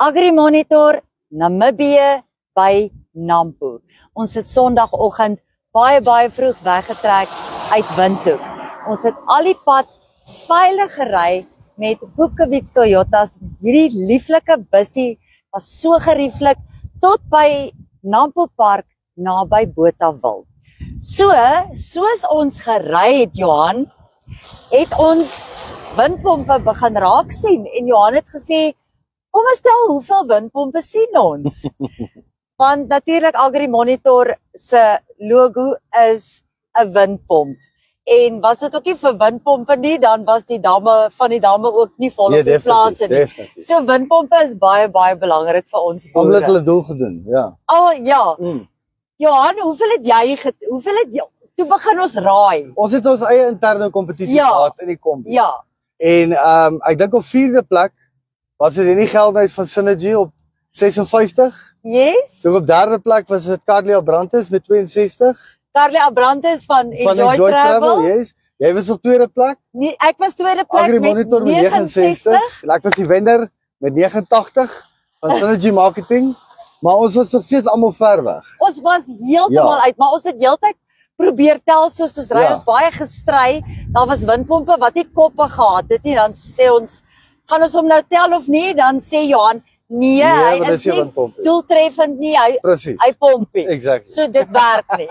AgriMonitor Namibië by Nampo. Ons het Sondagoggend baie vroeg weggetrek uit Windhoek. Ons het al die pad veilig gery met Boepkewits Toyotas. Hierdie lieflike bussie was so gerieflik tot by Nampo Park naby Botawil. Soos ons gery het, Johan, het ons windpompe begin raak sien en Johan het gesê, kom ons tel hoeveel windpompe sien ons. Want natuurlik AgriMonitor se logo is 'n windpomp. En was dit ook nie vir windpompe nie, dan was die damme van die damme ook nie vol op die plase nie. So windpompe is baie belangrik vir ons boere. Omdat hulle doel gedoen, ja. Ja. Johan, hoeveel het jy toe begin ons raai? Ons het ons eie interne kompetisie gehad in die kombi. Ja. En ek dink op 4de plek was dit die geldhuis van Synergy op 56. Yes. Toen op 3de plek was dit Carly Abrantes met 62. Carly Abrantes van Enjoy Travel. Yes. Jy was op 2de plek? Nee, ek was 2de plek AgriMonitor met 69. Ek was die wenner met 89 van Synergy Marketing. Maar ons was nog steeds almal ver weg. Ons was heeltemal uit, maar ons het heeltyd probeer tel soos ons ry. Ons baie gestry. Daar was windpompe wat nie koppe gehad het nie. Dan sê ons, gaan ons hom nou tel of nie? Dan sê Johan, nee, hy is nie doeltreffend nie. Hy pomp nie. Exactly. So dit werk nie.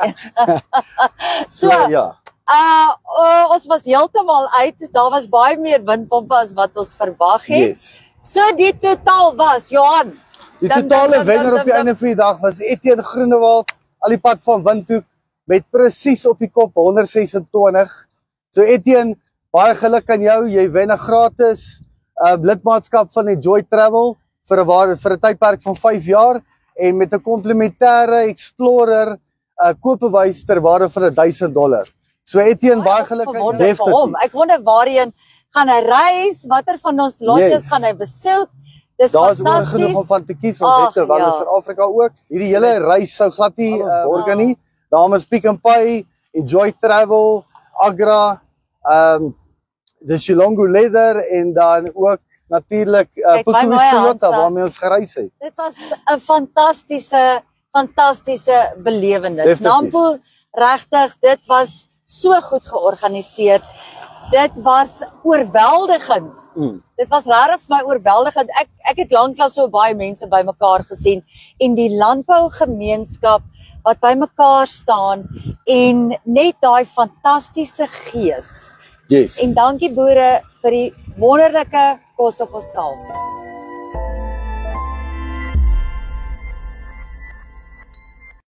Ja. Ons was heeltemal uit. Daar was baie meer windpompe as wat ons verwag het. Yes. So die totaal was, Johan. Die totale wenner op die einde van die dag was Etienne Groenewald, al die pad van Windhoek, met presies op die kop 126. So Etienne, baie geluk aan jou, jy wen 'n gratis lidmaatskap van Enjoy Travel vir 'n tydperk van 5 jaar en met 'n komplementêre Explorer koopbewys ter waarde van $1000. So Etienne, baie geluk aan jou. Ek wonder waarheen gaan hy reis, watter van ons lotjies gaan hy besoek. Daar is oor genoeg om van te kies, ons het terwyl in Suid-Afrika ook. Hierdie hele reis sou glad nie borg nie. Dames Pick n Pay, Enjoy Travel, Agra, the Shilongo Leather en dan ook natuurlik Boepkewits Toyota waarmee ons gereis het. Dit was 'n fantastiese belewenis. Nampo, regtig, dit was so goed georganiseer. Dit was oorweldigend. Dit was regtig vir my oorweldigend. Ek het lanklaas so baie mense bymekaar gesien en die landbougemeenskap wat bymekaar staan en net daai fantastiese gees. Yes. En dankie boere vir die wonderlike kos op ons tafel.